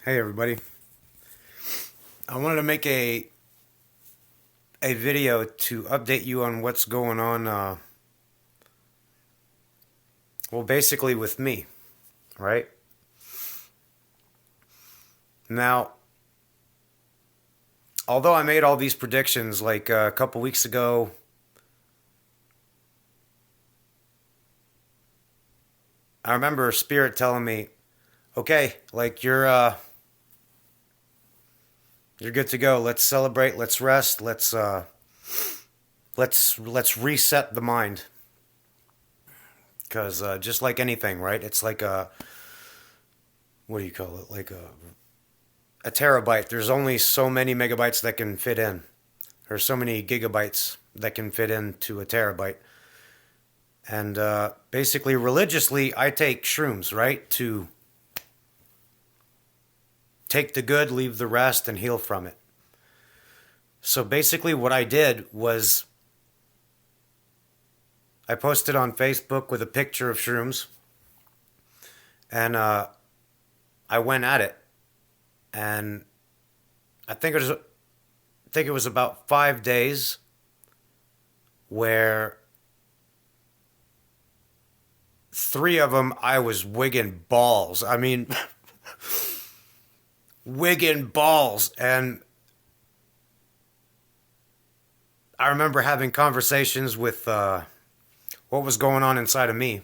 Hey everybody. I wanted to make a video to update you on what's going on well basically with me, right? Now, although I made all these predictions like a couple weeks ago, I remember Spirit telling me, "Okay, like you're good to go. Let's celebrate, let's rest, let's reset the mind." Cuz just like anything, right? It's like a what do you call it? Like a terabyte. There's only so many megabytes that can fit in, or so many gigabytes that can fit into a terabyte. And basically, religiously, I take shrooms, right? To take the good, leave the rest, and heal from it. So basically, what I did was I posted on Facebook with a picture of shrooms, and I went at it. And I think it was about 5 days where three of them I was wigging balls. I mean, wigging balls. And I remember having conversations with what was going on inside of me.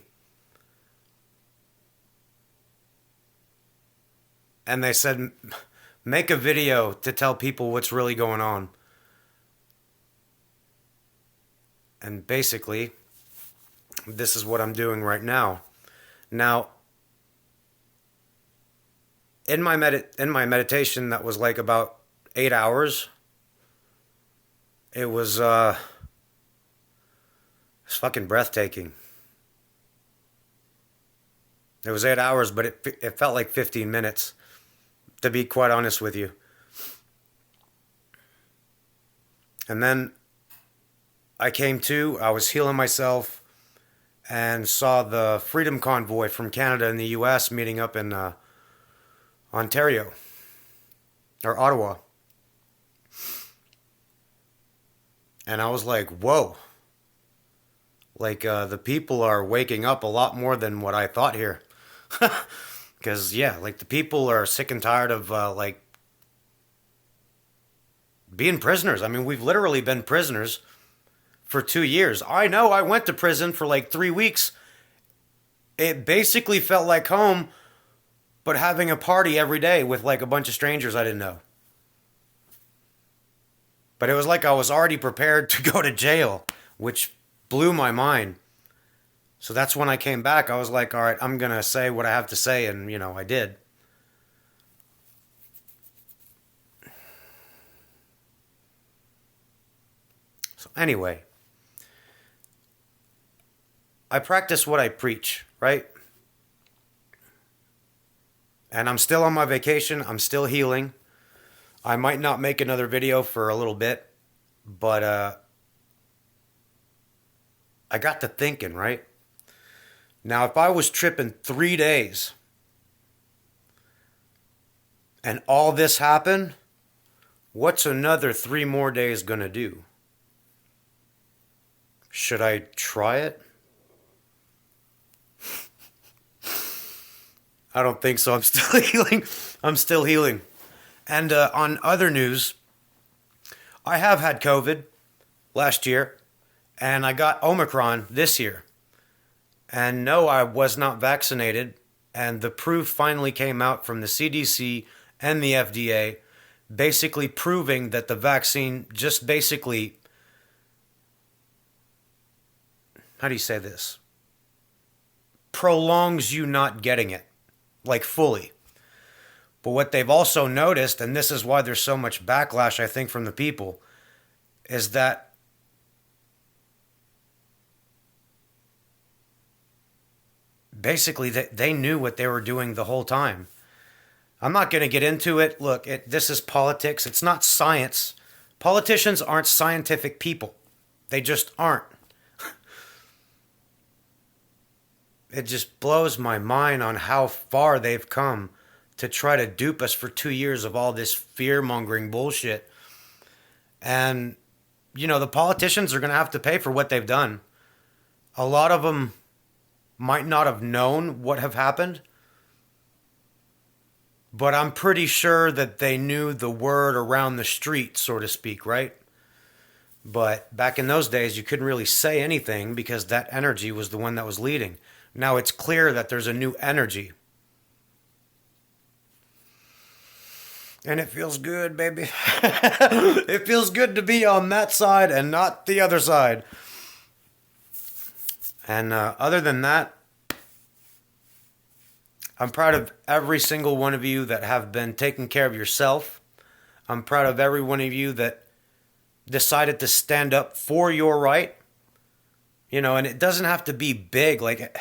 And they said, make a video to tell people what's really going on. And basically, this is what I'm doing right now. Now, in my meditation that was like about 8 hours, it's fucking breathtaking. It was 8 hours, but it felt like 15 minutes, to be quite honest with you. And then I was healing myself and saw the Freedom Convoy from Canada and the US meeting up in Ontario, or Ottawa. And I was like, whoa. Like, the people are waking up a lot more than what I thought here. Because, yeah, like, the people are sick and tired of, like, being prisoners. I mean, we've literally been prisoners for 2 years. I know I went to prison for like 3 weeks. It basically felt like home, but having a party every day with like a bunch of strangers I didn't know. But it was like I was already prepared to go to jail, which blew my mind. So that's when I came back. I was like, all right, I'm going to say what I have to say. And, I did. So, anyway, I practice what I preach, right? And I'm still on my vacation. I'm still healing. I might not make another video for a little bit, but I got to thinking, right? Now, if I was tripping 3 days and all this happened, what's another 3 more days gonna do? Should I try it? I don't think so. I'm still healing. I'm still healing. And on other news, I have had COVID last year, and I got Omicron this year. And no, I was not vaccinated. And the proof finally came out from the CDC and the FDA, basically proving that the vaccine just basically, how do you say this? Prolongs you not getting it, like fully. But what they've also noticed, and this is why there's so much backlash, I think, from the people, is that basically they knew what they were doing the whole time. I'm not going to get into it. Look, this is politics. It's not science. Politicians aren't scientific people. They just aren't. It just blows my mind on how far they've come to try to dupe us for 2 years of all this fear mongering bullshit. And, the politicians are going to have to pay for what they've done. A lot of them might not have known what have happened, but I'm pretty sure that they knew the word around the street, so to speak, right? But back in those days, you couldn't really say anything because that energy was the one that was leading. Now it's clear that there's a new energy. And it feels good, baby. It feels good to be on that side and not the other side. And other than that, I'm proud of every single one of you that have been taking care of yourself. I'm proud of every one of you that decided to stand up for your right. And it doesn't have to be big. Like,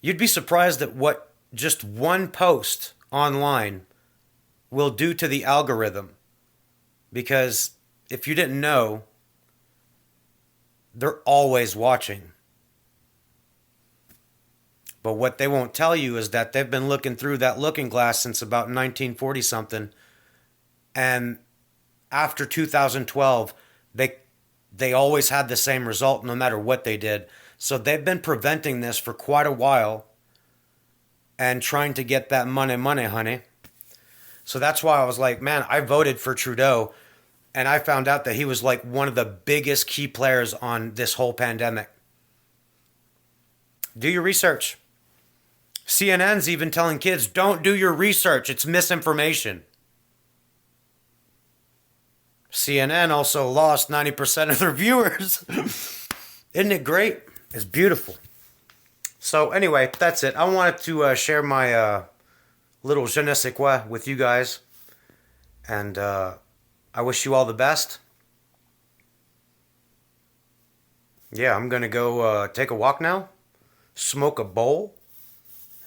you'd be surprised at what just one post online will do to the algorithm. Because if you didn't know, they're always watching. But what they won't tell you is that they've been looking through that looking glass since about 1940 something. And after 2012, they always had the same result no matter what they did. So they've been preventing this for quite a while and trying to get that money, honey. So that's why I was like, man, I voted for Trudeau, and I found out that he was like one of the biggest key players on this whole pandemic. Do your research. CNN's even telling kids, don't do your research. It's misinformation. CNN also lost 90% of their viewers. Isn't it great? It's beautiful. So anyway, that's it. I wanted to share my little je ne sais quoi with you guys. And I wish you all the best. Yeah, I'm going to go take a walk now. Smoke a bowl.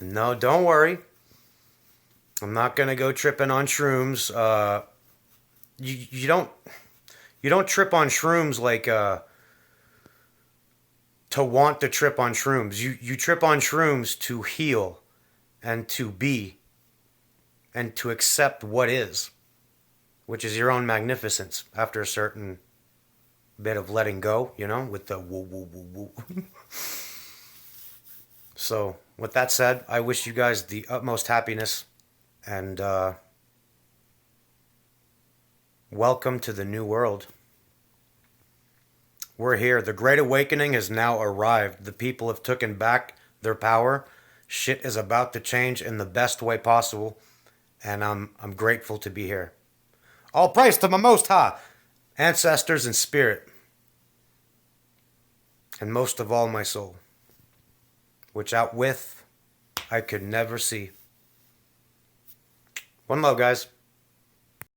No, don't worry. I'm not going to go tripping on shrooms. You don't trip on shrooms like to want to trip on shrooms. You trip on shrooms to heal and to be and to accept what is, which is your own magnificence after a certain bit of letting go, with the woo woo woo woo. So, with that said, I wish you guys the utmost happiness and welcome to the new world. We're here. The Great Awakening has now arrived. The people have taken back their power. Shit is about to change in the best way possible, and I'm grateful to be here. All praise to my Most High, ancestors and spirit, and most of all my soul, which out with I could never see. One love, guys.